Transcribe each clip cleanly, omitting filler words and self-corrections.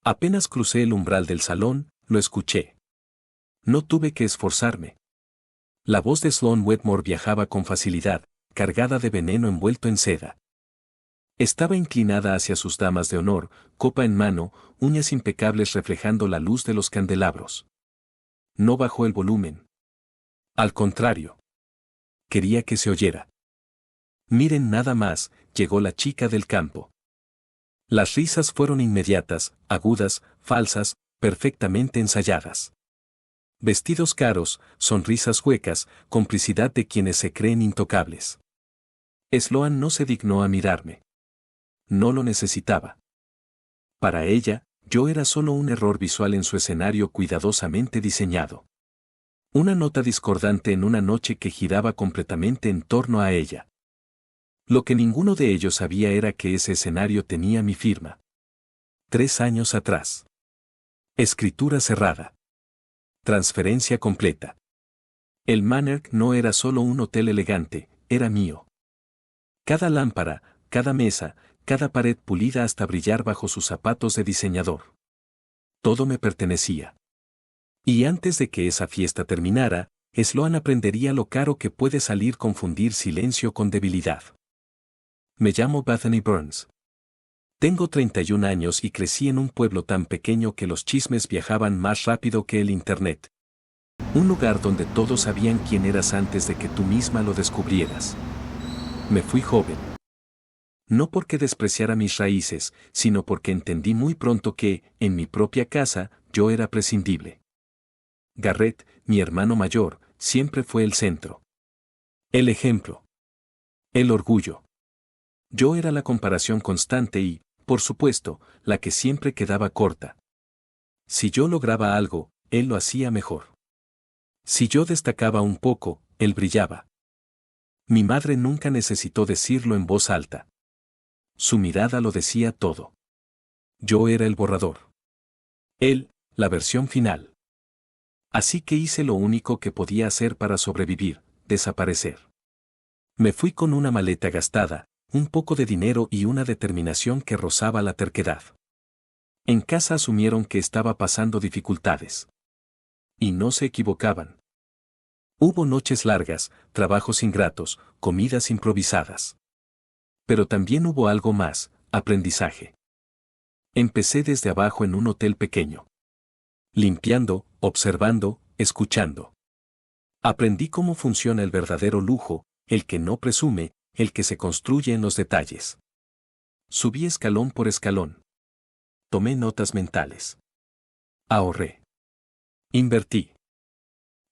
Apenas crucé el umbral del salón, lo escuché. No tuve que esforzarme. La voz de Sloane Wetmore viajaba con facilidad, cargada de veneno envuelto en seda. Estaba inclinada hacia sus damas de honor, copa en mano, uñas impecables reflejando la luz de los candelabros. No bajó el volumen. Al contrario. Quería que se oyera. Miren nada más, llegó la chica del campo. Las risas fueron inmediatas, agudas, falsas, perfectamente ensayadas. Vestidos caros, sonrisas huecas, complicidad de quienes se creen intocables. Sloane no se dignó a mirarme. No lo necesitaba. Para ella, yo era solo un error visual en su escenario cuidadosamente diseñado. Una nota discordante en una noche que giraba completamente en torno a ella. Lo que ninguno de ellos sabía era que ese escenario tenía mi firma. 3 años atrás. Escritura cerrada. Transferencia completa. El Manor no era solo un hotel elegante, era mío. Cada lámpara, cada mesa, cada pared pulida hasta brillar bajo sus zapatos de diseñador. Todo me pertenecía. Y antes de que esa fiesta terminara, Sloane aprendería lo caro que puede salir confundir silencio con debilidad. Me llamo Bethany Burns. Tengo 31 años y crecí en un pueblo tan pequeño que los chismes viajaban más rápido que el Internet. Un lugar donde todos sabían quién eras antes de que tú misma lo descubrieras. Me fui joven. No porque despreciara mis raíces, sino porque entendí muy pronto que, en mi propia casa, yo era prescindible. Garrett, mi hermano mayor, siempre fue el centro. El ejemplo. El orgullo. Yo era la comparación constante y, por supuesto, la que siempre quedaba corta. Si yo lograba algo, él lo hacía mejor. Si yo destacaba un poco, él brillaba. Mi madre nunca necesitó decirlo en voz alta. Su mirada lo decía todo. Yo era el borrador. Él, la versión final. Así que hice lo único que podía hacer para sobrevivir, desaparecer. Me fui con una maleta gastada, un poco de dinero y una determinación que rozaba la terquedad. En casa asumieron que estaba pasando dificultades. Y no se equivocaban. Hubo noches largas, trabajos ingratos, comidas improvisadas. Pero también hubo algo más, aprendizaje. Empecé desde abajo en un hotel pequeño. Limpiando, observando, escuchando. Aprendí cómo funciona el verdadero lujo, el que no presume, el que se construye en los detalles. Subí escalón por escalón. Tomé notas mentales. Ahorré. Invertí.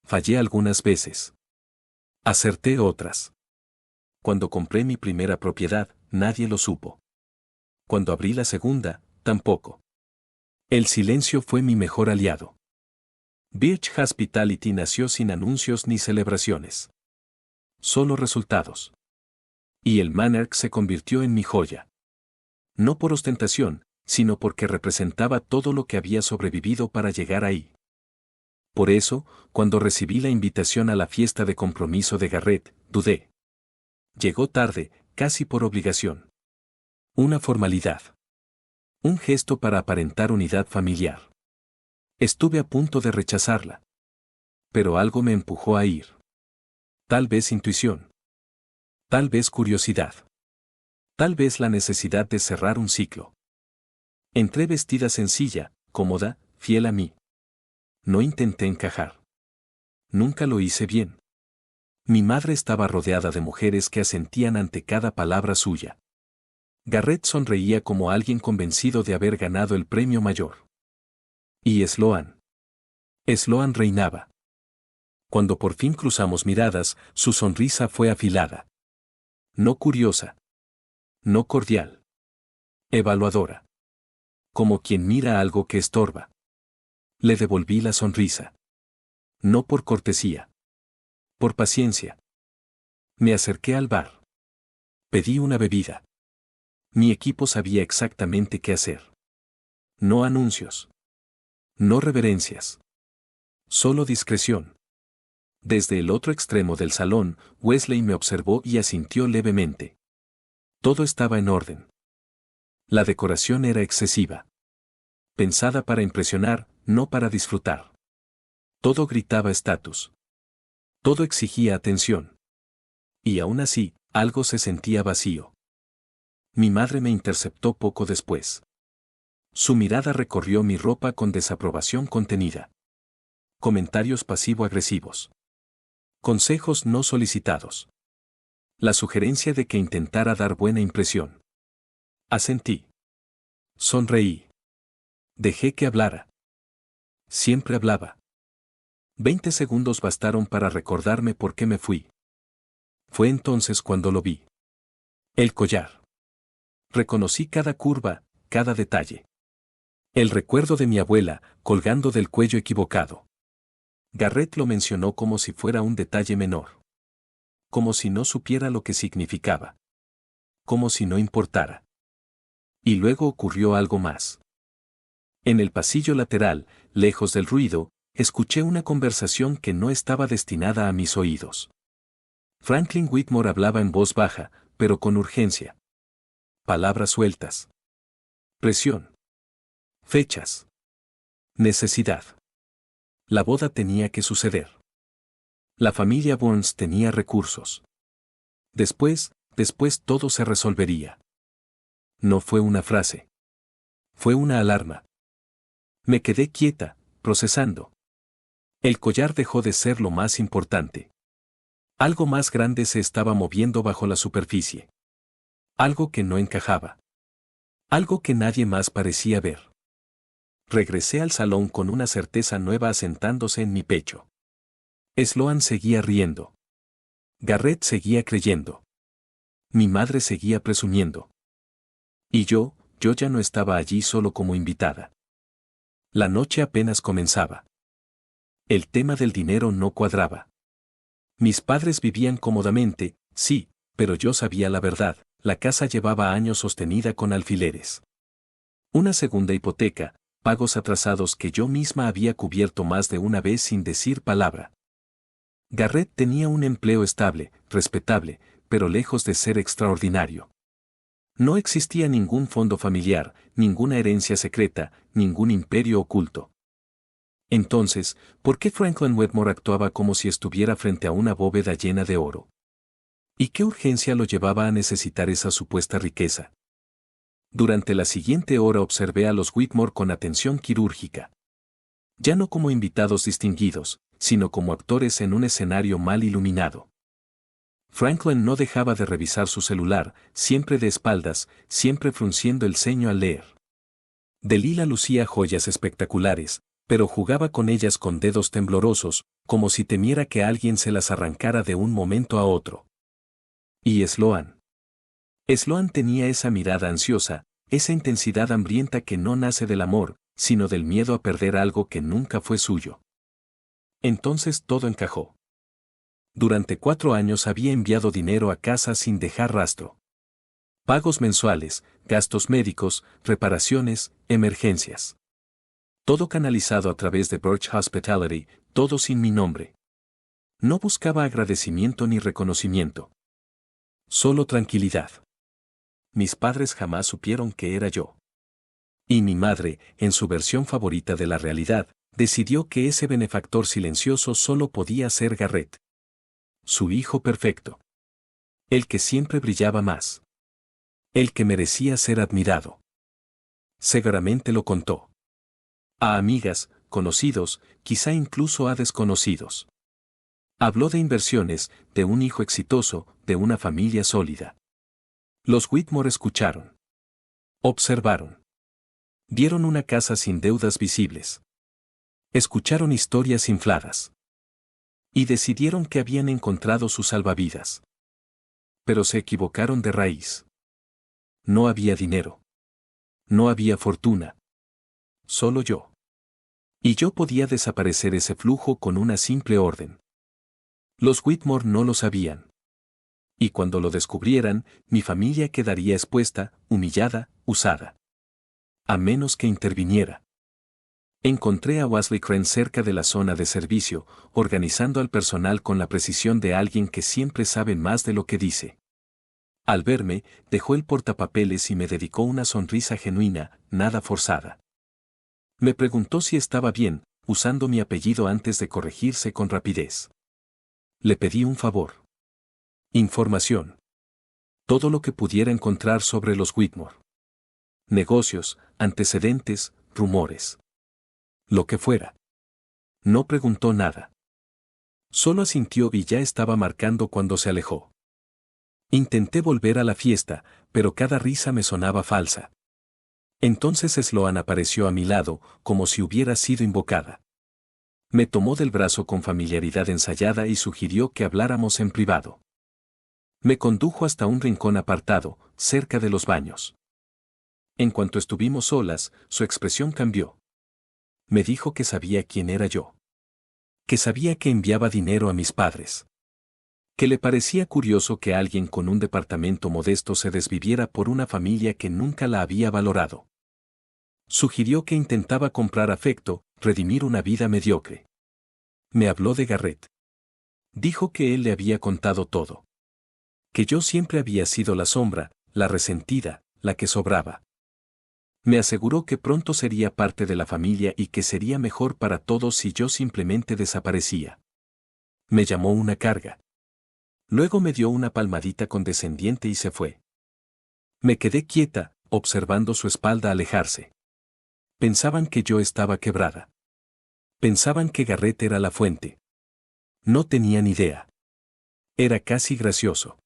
Fallé algunas veces. Acerté otras. Cuando compré mi primera propiedad, nadie lo supo. Cuando abrí la segunda, tampoco. El silencio fue mi mejor aliado. Birch Hospitality nació sin anuncios ni celebraciones. Solo resultados. Y el Manor se convirtió en mi joya. No por ostentación, sino porque representaba todo lo que había sobrevivido para llegar ahí. Por eso, cuando recibí la invitación a la fiesta de compromiso de Garrett, dudé. Llegó tarde, casi por obligación. Una formalidad. Un gesto para aparentar unidad familiar. Estuve a punto de rechazarla. Pero algo me empujó a ir. Tal vez intuición. Tal vez curiosidad. Tal vez la necesidad de cerrar un ciclo. Entré vestida sencilla, cómoda, fiel a mí. No intenté encajar. Nunca lo hice bien. Mi madre estaba rodeada de mujeres que asentían ante cada palabra suya. Garrett sonreía como alguien convencido de haber ganado el premio mayor. Y Sloane. Sloane reinaba. Cuando por fin cruzamos miradas, su sonrisa fue afilada. No curiosa. No cordial. Evaluadora. Como quien mira algo que estorba. Le devolví la sonrisa. No por cortesía. Por paciencia. Me acerqué al bar. Pedí una bebida. Mi equipo sabía exactamente qué hacer. No anuncios. No reverencias. Solo discreción. Desde el otro extremo del salón, Wesley me observó y asintió levemente. Todo estaba en orden. La decoración era excesiva. Pensada para impresionar, no para disfrutar. Todo gritaba estatus. Todo exigía atención. Y aún así, algo se sentía vacío. Mi madre me interceptó poco después. Su mirada recorrió mi ropa con desaprobación contenida. Comentarios pasivo-agresivos. Consejos no solicitados. La sugerencia de que intentara dar buena impresión. Asentí. Sonreí. Dejé que hablara. Siempre hablaba. 20 segundos bastaron para recordarme por qué me fui. Fue entonces cuando lo vi. El collar. Reconocí cada curva, cada detalle. El recuerdo de mi abuela, colgando del cuello equivocado. Garrett lo mencionó como si fuera un detalle menor. Como si no supiera lo que significaba. Como si no importara. Y luego ocurrió algo más. En el pasillo lateral, lejos del ruido, escuché una conversación que no estaba destinada a mis oídos. Franklin Whitmore hablaba en voz baja, pero con urgencia. Palabras sueltas. Presión. Fechas. Necesidad. La boda tenía que suceder. La familia Burns tenía recursos. Después todo se resolvería. No fue una frase. Fue una alarma. Me quedé quieta, procesando. El collar dejó de ser lo más importante. Algo más grande se estaba moviendo bajo la superficie. Algo que no encajaba. Algo que nadie más parecía ver. Regresé al salón con una certeza nueva asentándose en mi pecho. Sloan seguía riendo. Garrett seguía creyendo. Mi madre seguía presumiendo. Y yo ya no estaba allí solo como invitada. La noche apenas comenzaba. El tema del dinero no cuadraba. Mis padres vivían cómodamente, sí, pero yo sabía la verdad, la casa llevaba años sostenida con alfileres. Una segunda hipoteca, pagos atrasados que yo misma había cubierto más de una vez sin decir palabra. Garrett tenía un empleo estable, respetable, pero lejos de ser extraordinario. No existía ningún fondo familiar, ninguna herencia secreta, ningún imperio oculto. Entonces, ¿por qué Franklin Whitmore actuaba como si estuviera frente a una bóveda llena de oro? ¿Y qué urgencia lo llevaba a necesitar esa supuesta riqueza? Durante la siguiente hora observé a los Whitmore con atención quirúrgica. Ya no como invitados distinguidos, sino como actores en un escenario mal iluminado. Franklin no dejaba de revisar su celular, siempre de espaldas, siempre frunciendo el ceño al leer. Delilah lucía joyas espectaculares, pero jugaba con ellas con dedos temblorosos, como si temiera que alguien se las arrancara de un momento a otro. ¿Y Sloan? Sloan tenía esa mirada ansiosa, esa intensidad hambrienta que no nace del amor, sino del miedo a perder algo que nunca fue suyo. Entonces todo encajó. Durante 4 años había enviado dinero a casa sin dejar rastro. Pagos mensuales, gastos médicos, reparaciones, emergencias. Todo canalizado a través de Birch Hospitality, todo sin mi nombre. No buscaba agradecimiento ni reconocimiento. Solo tranquilidad. Mis padres jamás supieron que era yo. Y mi madre, en su versión favorita de la realidad, decidió que ese benefactor silencioso solo podía ser Garrett. Su hijo perfecto. El que siempre brillaba más. El que merecía ser admirado. Seguramente lo contó. A amigas, conocidos, quizá incluso a desconocidos. Habló de inversiones, de un hijo exitoso, de una familia sólida. Los Whitmore escucharon. Observaron. Vieron una casa sin deudas visibles. Escucharon historias infladas. Y decidieron que habían encontrado su salvavidas. Pero se equivocaron de raíz. No había dinero. No había fortuna. Solo yo. Y yo podía desaparecer ese flujo con una simple orden. Los Whitmore no lo sabían. Y cuando lo descubrieran, mi familia quedaría expuesta, humillada, usada. A menos que interviniera. Encontré a Wesley Crane cerca de la zona de servicio, organizando al personal con la precisión de alguien que siempre sabe más de lo que dice. Al verme, dejó el portapapeles y me dedicó una sonrisa genuina, nada forzada. Me preguntó si estaba bien, usando mi apellido antes de corregirse con rapidez. Le pedí un favor. Información. Todo lo que pudiera encontrar sobre los Whitmore. Negocios, antecedentes, rumores. Lo que fuera. No preguntó nada. Solo asintió y ya estaba marcando cuando se alejó. Intenté volver a la fiesta, pero cada risa me sonaba falsa. Entonces Sloan apareció a mi lado, como si hubiera sido invocada. Me tomó del brazo con familiaridad ensayada y sugirió que habláramos en privado. Me condujo hasta un rincón apartado, cerca de los baños. En cuanto estuvimos solas, su expresión cambió. Me dijo que sabía quién era yo. Que sabía que enviaba dinero a mis padres. Que le parecía curioso que alguien con un departamento modesto se desviviera por una familia que nunca la había valorado. Sugirió que intentaba comprar afecto, redimir una vida mediocre. Me habló de Garrett. Dijo que él le había contado todo. Que yo siempre había sido la sombra, la resentida, la que sobraba. Me aseguró que pronto sería parte de la familia y que sería mejor para todos si yo simplemente desaparecía. Me llamó una carga. Luego me dio una palmadita condescendiente y se fue. Me quedé quieta, observando su espalda alejarse. Pensaban que yo estaba quebrada. Pensaban que Garrett era la fuente. No tenían idea. Era casi gracioso.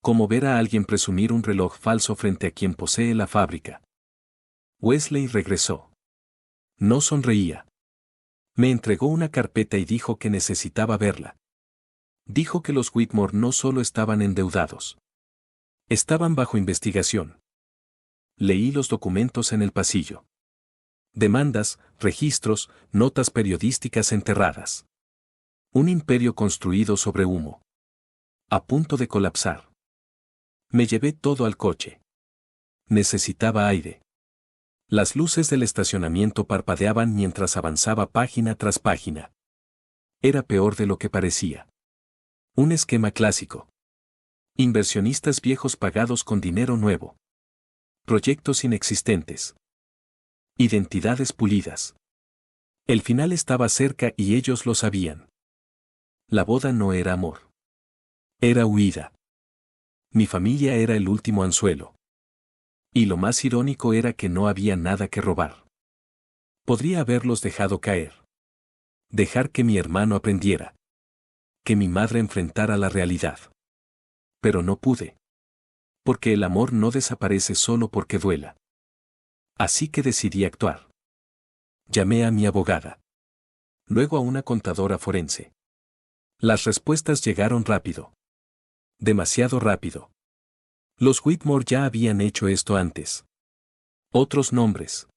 Como ver a alguien presumir un reloj falso frente a quien posee la fábrica. Wesley regresó. No sonreía. Me entregó una carpeta y dijo que necesitaba verla. Dijo que los Whitmore no solo estaban endeudados. Estaban bajo investigación. Leí los documentos en el pasillo. Demandas, registros, notas periodísticas enterradas. Un imperio construido sobre humo. A punto de colapsar. Me llevé todo al coche. Necesitaba aire. Las luces del estacionamiento parpadeaban mientras avanzaba página tras página. Era peor de lo que parecía. Un esquema clásico. Inversionistas viejos pagados con dinero nuevo. Proyectos inexistentes. Identidades pulidas. El final estaba cerca y ellos lo sabían. La boda no era amor. Era huida. Mi familia era el último anzuelo. Y lo más irónico era que no había nada que robar. Podría haberlos dejado caer. Dejar que mi hermano aprendiera. Que mi madre enfrentara la realidad. Pero no pude. Porque el amor no desaparece solo porque duela. Así que decidí actuar. Llamé a mi abogada. Luego a una contadora forense. Las respuestas llegaron rápido. Demasiado rápido. Los Whitmore ya habían hecho esto antes. Otros nombres.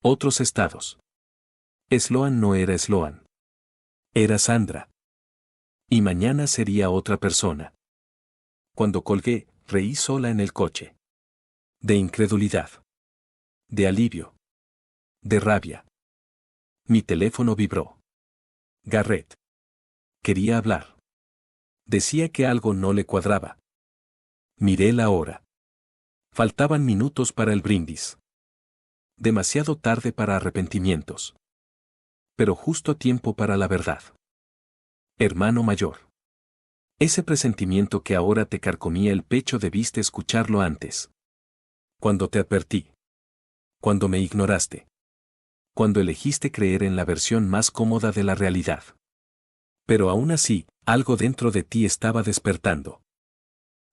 Otros estados. Sloan no era Sloan. Era Sandra. Y mañana sería otra persona. Cuando colgué, reí sola en el coche. De incredulidad. De alivio. De rabia. Mi teléfono vibró. Garrett. Quería hablar. Decía que algo no le cuadraba. Miré la hora. Faltaban minutos para el brindis. Demasiado tarde para arrepentimientos. Pero justo a tiempo para la verdad. Hermano mayor. Ese presentimiento que ahora te carcomía el pecho debiste escucharlo antes. Cuando te advertí. Cuando me ignoraste. Cuando elegiste creer en la versión más cómoda de la realidad. Pero aún así, algo dentro de ti estaba despertando.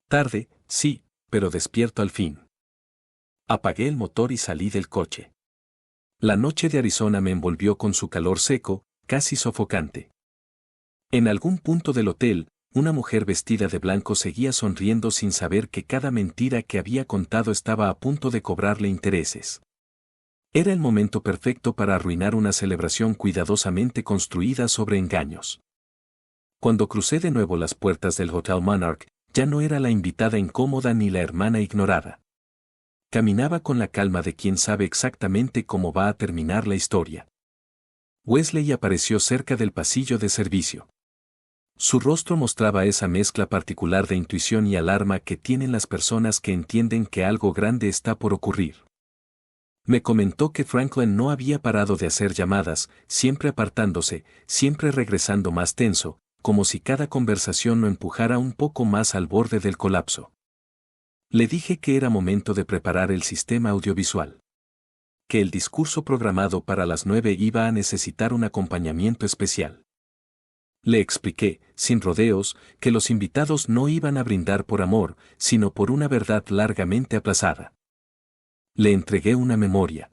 Tarde, sí, pero despierto al fin. Apagué el motor y salí del coche. La noche de Arizona me envolvió con su calor seco, casi sofocante. En algún punto del hotel, una mujer vestida de blanco seguía sonriendo sin saber que cada mentira que había contado estaba a punto de cobrarle intereses. Era el momento perfecto para arruinar una celebración cuidadosamente construida sobre engaños. Cuando crucé de nuevo las puertas del Hotel Monarch, ya no era la invitada incómoda ni la hermana ignorada. Caminaba con la calma de quien sabe exactamente cómo va a terminar la historia. Wesley apareció cerca del pasillo de servicio. Su rostro mostraba esa mezcla particular de intuición y alarma que tienen las personas que entienden que algo grande está por ocurrir. Me comentó que Franklin no había parado de hacer llamadas, siempre apartándose, siempre regresando más tenso, como si cada conversación lo empujara un poco más al borde del colapso. Le dije que era momento de preparar el sistema audiovisual. Que el discurso programado para las 9 iba a necesitar un acompañamiento especial. Le expliqué, sin rodeos, que los invitados no iban a brindar por amor, sino por una verdad largamente aplazada. Le entregué una memoria.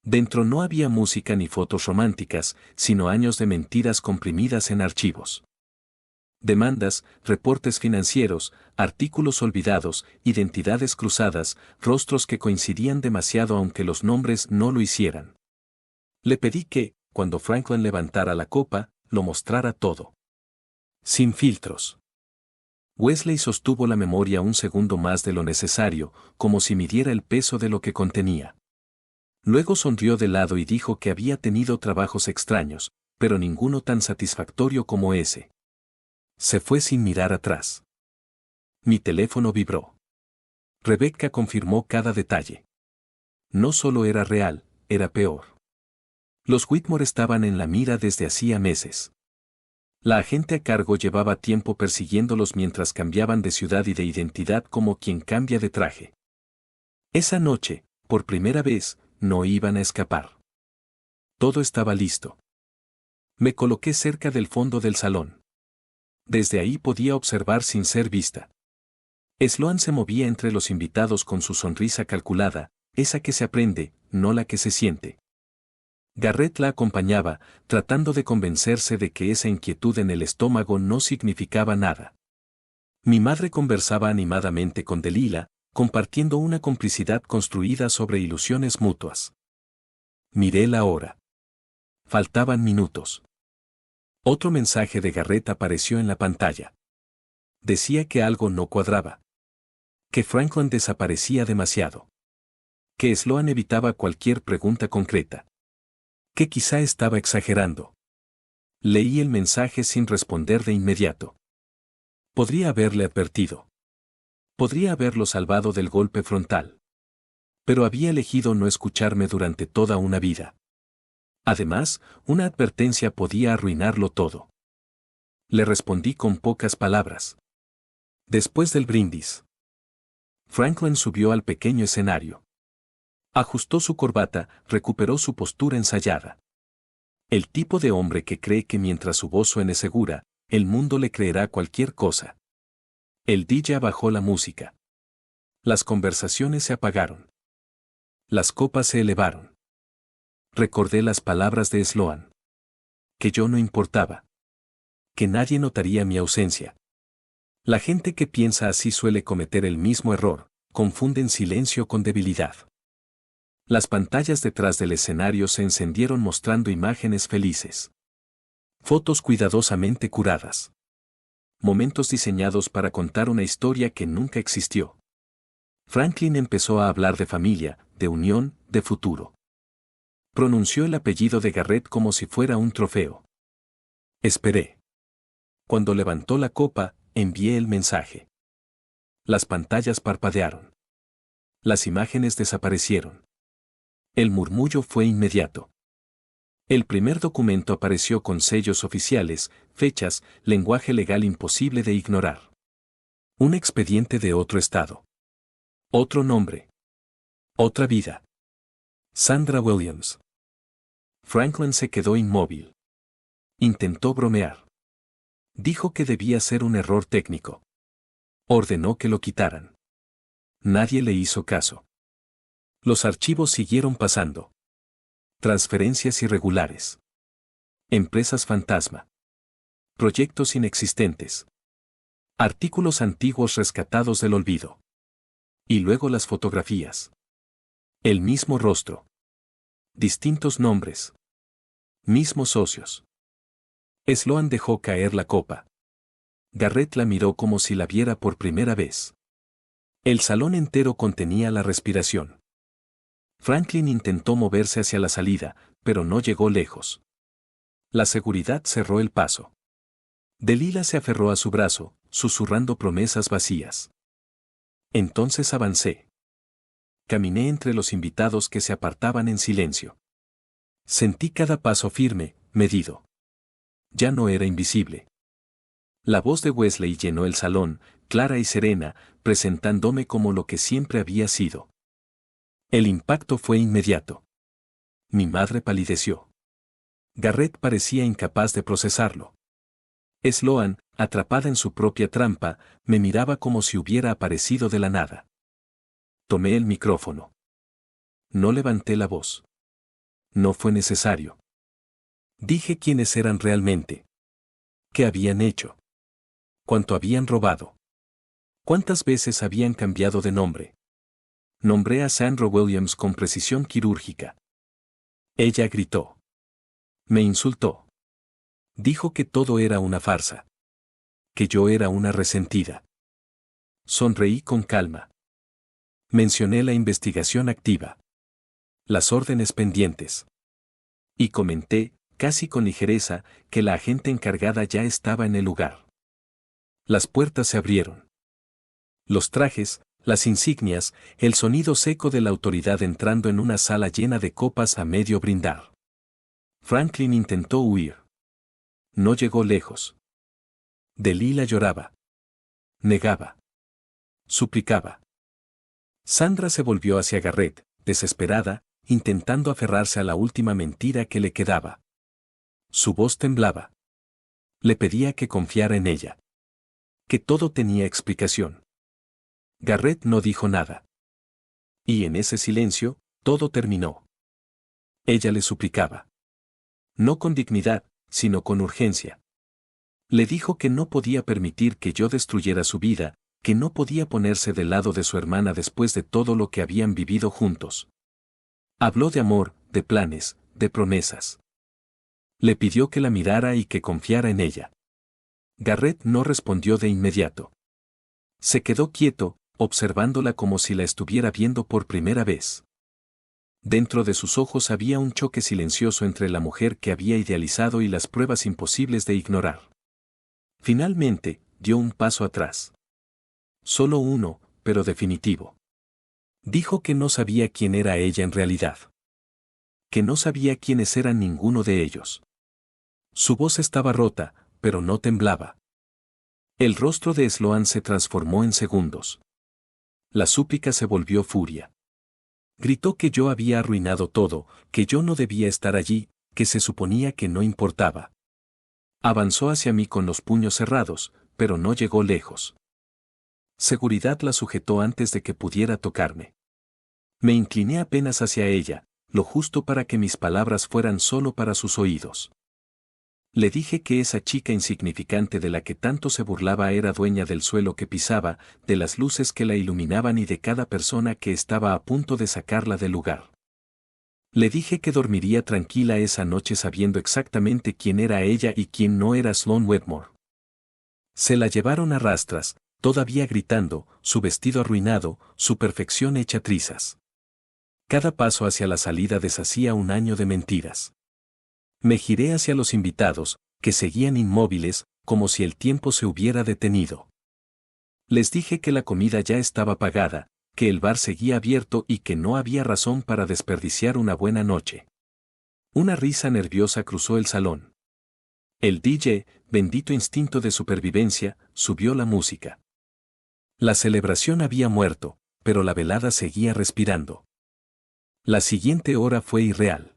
Dentro no había música ni fotos románticas, sino años de mentiras comprimidas en archivos. Demandas, reportes financieros, artículos olvidados, identidades cruzadas, rostros que coincidían demasiado aunque los nombres no lo hicieran. Le pedí que, cuando Franklin levantara la copa, lo mostrara todo. Sin filtros. Wesley sostuvo la memoria un segundo más de lo necesario, como si midiera el peso de lo que contenía. Luego sonrió de lado y dijo que había tenido trabajos extraños, pero ninguno tan satisfactorio como ese. Se fue sin mirar atrás. Mi teléfono vibró. Rebecca confirmó cada detalle. No solo era real, era peor. Los Whitmore estaban en la mira desde hacía meses. La agente a cargo llevaba tiempo persiguiéndolos mientras cambiaban de ciudad y de identidad como quien cambia de traje. Esa noche, por primera vez, no iban a escapar. Todo estaba listo. Me coloqué cerca del fondo del salón. Desde ahí podía observar sin ser vista. Sloan se movía entre los invitados con su sonrisa calculada, esa que se aprende, no la que se siente. Garrett la acompañaba, tratando de convencerse de que esa inquietud en el estómago no significaba nada. Mi madre conversaba animadamente con Delilah, compartiendo una complicidad construida sobre ilusiones mutuas. Miré la hora. Faltaban minutos. Otro mensaje de Garrett apareció en la pantalla. Decía que algo no cuadraba. Que Franklin desaparecía demasiado. Que Sloan evitaba cualquier pregunta concreta. Que quizá estaba exagerando. Leí el mensaje sin responder de inmediato. Podría haberle advertido. Podría haberlo salvado del golpe frontal. Pero había elegido no escucharme durante toda una vida. Además, una advertencia podía arruinarlo todo. Le respondí con pocas palabras. Después del brindis, Franklin subió al pequeño escenario. Ajustó su corbata, recuperó su postura ensayada. El tipo de hombre que cree que mientras su voz suene segura, el mundo le creerá cualquier cosa. El DJ bajó la música. Las conversaciones se apagaron. Las copas se elevaron. Recordé las palabras de Sloan. Que yo no importaba. Que nadie notaría mi ausencia. La gente que piensa así suele cometer el mismo error, confunden silencio con debilidad. Las pantallas detrás del escenario se encendieron mostrando imágenes felices. Fotos cuidadosamente curadas. Momentos diseñados para contar una historia que nunca existió. Franklin empezó a hablar de familia, de unión, de futuro. Pronunció el apellido de Garrett como si fuera un trofeo. Esperé. Cuando levantó la copa, envié el mensaje. Las pantallas parpadearon. Las imágenes desaparecieron. El murmullo fue inmediato. El primer documento apareció con sellos oficiales, fechas, lenguaje legal imposible de ignorar. Un expediente de otro estado. Otro nombre. Otra vida. Sandra Williams. Franklin se quedó inmóvil. Intentó bromear. Dijo que debía ser un error técnico. Ordenó que lo quitaran. Nadie le hizo caso. Los archivos siguieron pasando. Transferencias irregulares. Empresas fantasma. Proyectos inexistentes. Artículos antiguos rescatados del olvido. Y luego las fotografías. El mismo rostro. Distintos nombres. Mismos socios. Sloan dejó caer la copa. Garrett la miró como si la viera por primera vez. El salón entero contenía la respiración. Franklin intentó moverse hacia la salida, pero no llegó lejos. La seguridad cerró el paso. Delilah se aferró a su brazo, susurrando promesas vacías. Entonces avancé. Caminé entre los invitados que se apartaban en silencio. Sentí cada paso firme, medido. Ya no era invisible. La voz de Wesley llenó el salón, clara y serena, presentándome como lo que siempre había sido. El impacto fue inmediato. Mi madre palideció. Garrett parecía incapaz de procesarlo. Sloan, atrapada en su propia trampa, me miraba como si hubiera aparecido de la nada. Tomé el micrófono. No levanté la voz. No fue necesario. Dije quiénes eran realmente. ¿Qué habían hecho? ¿Cuánto habían robado? ¿Cuántas veces habían cambiado de nombre? Nombré a Sandra Williams con precisión quirúrgica. Ella gritó. Me insultó. Dijo que todo era una farsa. Que yo era una resentida. Sonreí con calma. Mencioné la investigación activa. Las órdenes pendientes. Y comenté, casi con ligereza, que la agente encargada ya estaba en el lugar. Las puertas se abrieron. Los trajes, las insignias, el sonido seco de la autoridad entrando en una sala llena de copas a medio brindar. Franklin intentó huir. No llegó lejos. Delilah lloraba. Negaba. Suplicaba. Sandra se volvió hacia Garrett, desesperada, intentando aferrarse a la última mentira que le quedaba. Su voz temblaba. Le pedía que confiara en ella. Que todo tenía explicación. Garrett no dijo nada. Y en ese silencio, todo terminó. Ella le suplicaba. No con dignidad, sino con urgencia. Le dijo que no podía permitir que yo destruyera su vida, que no podía ponerse del lado de su hermana después de todo lo que habían vivido juntos. Habló de amor, de planes, de promesas. Le pidió que la mirara y que confiara en ella. Garrett no respondió de inmediato. Se quedó quieto, observándola como si la estuviera viendo por primera vez. Dentro de sus ojos había un choque silencioso entre la mujer que había idealizado y las pruebas imposibles de ignorar. Finalmente, dio un paso atrás. Solo uno, pero definitivo. Dijo que no sabía quién era ella en realidad. Que no sabía quiénes eran ninguno de ellos. Su voz estaba rota, pero no temblaba. El rostro de Sloan se transformó en segundos. La súplica se volvió furia. Gritó que yo había arruinado todo, que yo no debía estar allí, que se suponía que no importaba. Avanzó hacia mí con los puños cerrados, pero no llegó lejos. Seguridad la sujetó antes de que pudiera tocarme. Me incliné apenas hacia ella, lo justo para que mis palabras fueran solo para sus oídos. Le dije que esa chica insignificante de la que tanto se burlaba era dueña del suelo que pisaba, de las luces que la iluminaban y de cada persona que estaba a punto de sacarla del lugar. Le dije que dormiría tranquila esa noche sabiendo exactamente quién era ella y quién no era Sloan Wetmore. Se la llevaron a rastras, todavía gritando, su vestido arruinado, su perfección hecha trizas. Cada paso hacia la salida deshacía un año de mentiras. Me giré hacia los invitados, que seguían inmóviles, como si el tiempo se hubiera detenido. Les dije que la comida ya estaba pagada, que el bar seguía abierto y que no había razón para desperdiciar una buena noche. Una risa nerviosa cruzó el salón. El DJ, bendito instinto de supervivencia, subió la música. La celebración había muerto, pero la velada seguía respirando. La siguiente hora fue irreal.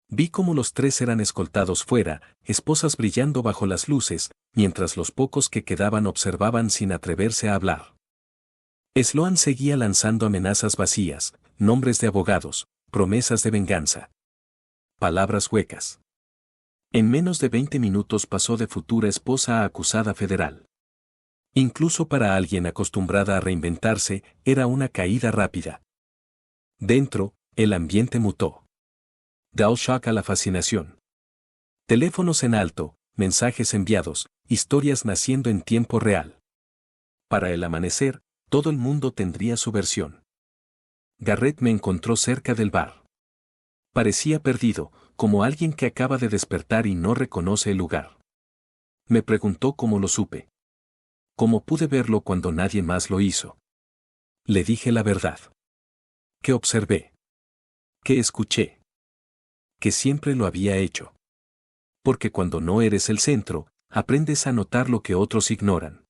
Vi cómo los tres eran escoltados fuera, esposas brillando bajo las luces, mientras los pocos que quedaban observaban sin atreverse a hablar. Sloan seguía lanzando amenazas vacías, nombres de abogados, promesas de venganza. Palabras huecas. En menos de 20 minutos pasó de futura esposa a acusada federal. Incluso para alguien acostumbrada a reinventarse, era una caída rápida. Dentro, el ambiente mutó. Del shock a la fascinación. Teléfonos en alto, mensajes enviados, historias naciendo en tiempo real. Para el amanecer, todo el mundo tendría su versión. Garrett me encontró cerca del bar. Parecía perdido, como alguien que acaba de despertar y no reconoce el lugar. Me preguntó cómo lo supe. ¿Cómo pude verlo cuando nadie más lo hizo? Le dije la verdad. Que observé. Que escuché. Que siempre lo había hecho. Porque cuando no eres el centro, aprendes a notar lo que otros ignoran.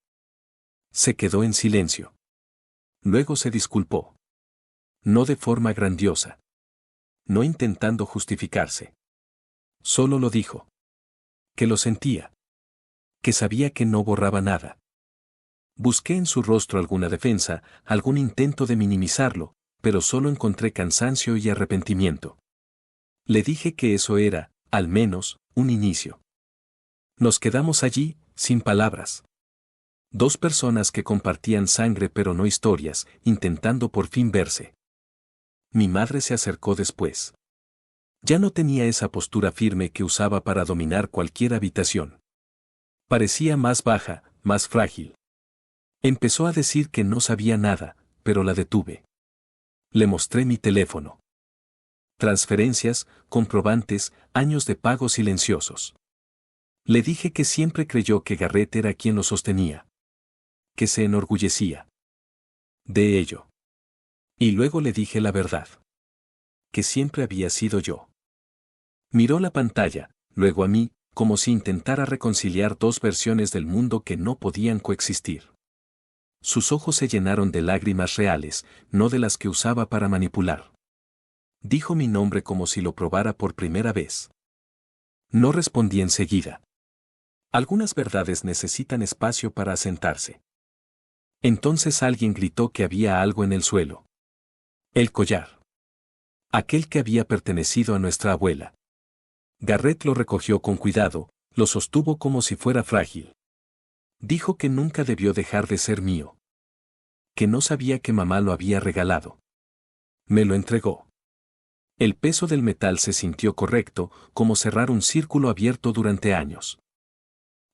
Se quedó en silencio. Luego se disculpó. No de forma grandiosa. No intentando justificarse. Solo lo dijo. Que lo sentía. Que sabía que no borraba nada. Busqué en su rostro alguna defensa, algún intento de minimizarlo, pero solo encontré cansancio y arrepentimiento. Le dije que eso era, al menos, un inicio. Nos quedamos allí, sin palabras. Dos personas que compartían sangre pero no historias, intentando por fin verse. Mi madre se acercó después. Ya no tenía esa postura firme que usaba para dominar cualquier habitación. Parecía más baja, más frágil. Empezó a decir que no sabía nada, pero la detuve. Le mostré mi teléfono. Transferencias, comprobantes, años de pagos silenciosos. Le dije que siempre creyó que Garrett era quien lo sostenía. Que se enorgullecía de ello. Y luego le dije la verdad. Que siempre había sido yo. Miró la pantalla, luego a mí, como si intentara reconciliar dos versiones del mundo que no podían coexistir. Sus ojos se llenaron de lágrimas reales, no de las que usaba para manipular. Dijo mi nombre como si lo probara por primera vez. No respondí enseguida. Algunas verdades necesitan espacio para asentarse. Entonces alguien gritó que había algo en el suelo. El collar. Aquel que había pertenecido a nuestra abuela. Garrett lo recogió con cuidado, lo sostuvo como si fuera frágil. Dijo que nunca debió dejar de ser mío. Que no sabía que mamá lo había regalado. Me lo entregó. El peso del metal se sintió correcto, como cerrar un círculo abierto durante años.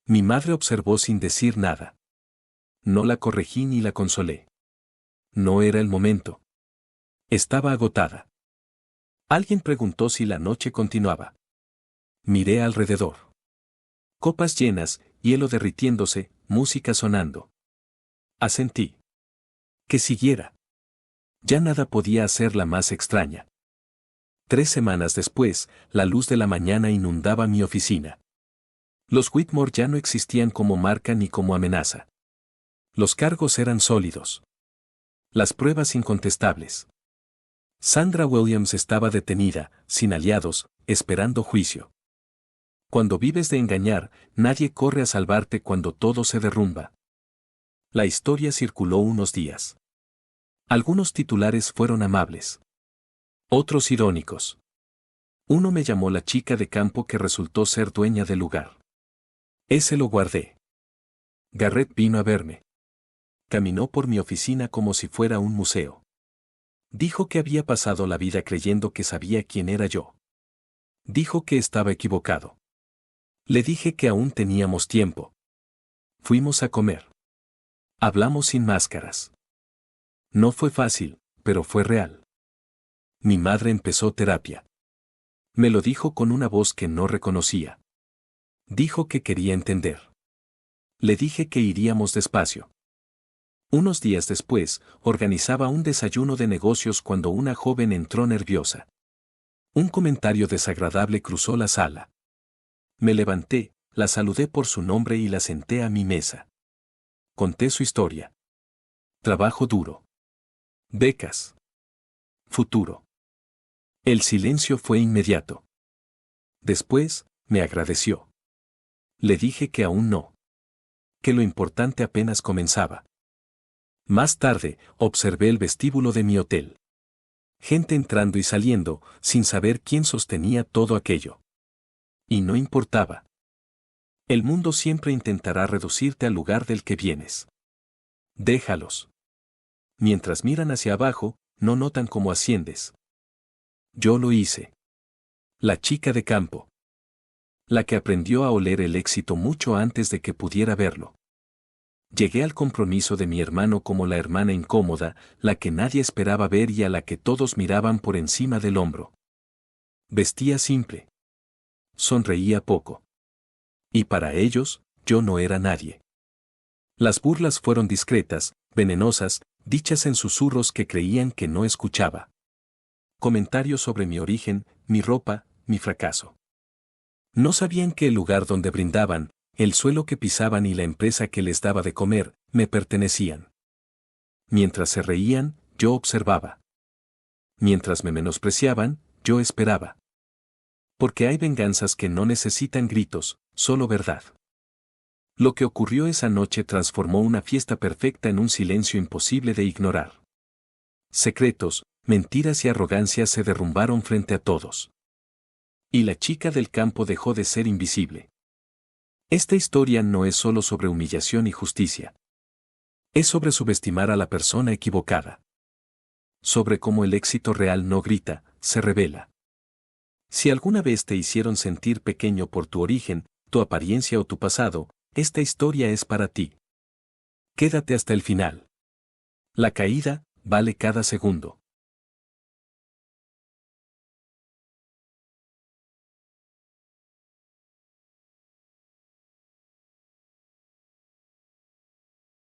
Mi madre observó sin decir nada. No la corregí ni la consolé. No era el momento. Estaba agotada. Alguien preguntó si la noche continuaba. Miré alrededor. Copas llenas, hielo derritiéndose, música sonando. Asentí. Que siguiera. Ya nada podía hacerla más extraña. 3 semanas después, la luz de la mañana inundaba mi oficina. Los Whitmore ya no existían como marca ni como amenaza. Los cargos eran sólidos. Las pruebas incontestables. Sandra Williams estaba detenida, sin aliados, esperando juicio. Cuando vives de engañar, nadie corre a salvarte cuando todo se derrumba. La historia circuló unos días. Algunos titulares fueron amables. Otros irónicos. Uno me llamó la chica de campo que resultó ser dueña del lugar. Ese lo guardé. Garrett vino a verme. Caminó por mi oficina como si fuera un museo. Dijo que había pasado la vida creyendo que sabía quién era yo. Dijo que estaba equivocado. Le dije que aún teníamos tiempo. Fuimos a comer. Hablamos sin máscaras. No fue fácil, pero fue real. Mi madre empezó terapia. Me lo dijo con una voz que no reconocía. Dijo que quería entender. Le dije que iríamos despacio. Unos días después, organizaba un desayuno de negocios cuando una joven entró nerviosa. Un comentario desagradable cruzó la sala. Me levanté, la saludé por su nombre y la senté a mi mesa. Conté su historia. Trabajo duro. Becas. Futuro. El silencio fue inmediato. Después, me agradeció. Le dije que aún no. Que lo importante apenas comenzaba. Más tarde, observé el vestíbulo de mi hotel. Gente entrando y saliendo, sin saber quién sostenía todo aquello. Y no importaba. El mundo siempre intentará reducirte al lugar del que vienes. Déjalos. Mientras miran hacia abajo, no notan cómo asciendes. Yo lo hice. La chica de campo. La que aprendió a oler el éxito mucho antes de que pudiera verlo. Llegué al compromiso de mi hermano como la hermana incómoda, la que nadie esperaba ver y a la que todos miraban por encima del hombro. Vestía simple. Sonreía poco. Y para ellos, yo no era nadie. Las burlas fueron discretas, venenosas, dichas en susurros que creían que no escuchaba. comentarios sobre mi origen, mi ropa, mi fracaso. No sabían que el lugar donde brindaban, el suelo que pisaban y la empresa que les daba de comer, me pertenecían. Mientras se reían, yo observaba. Mientras me menospreciaban, yo esperaba. Porque hay venganzas que no necesitan gritos, solo verdad. Lo que ocurrió esa noche transformó una fiesta perfecta en un silencio imposible de ignorar. Secretos, mentiras y arrogancia se derrumbaron frente a todos. Y la chica del campo dejó de ser invisible. Esta historia no es solo sobre humillación y justicia. Es sobre subestimar a la persona equivocada. Sobre cómo el éxito real no grita, se revela. Si alguna vez te hicieron sentir pequeño por tu origen, tu apariencia o tu pasado, esta historia es para ti. Quédate hasta el final. La caída vale cada segundo.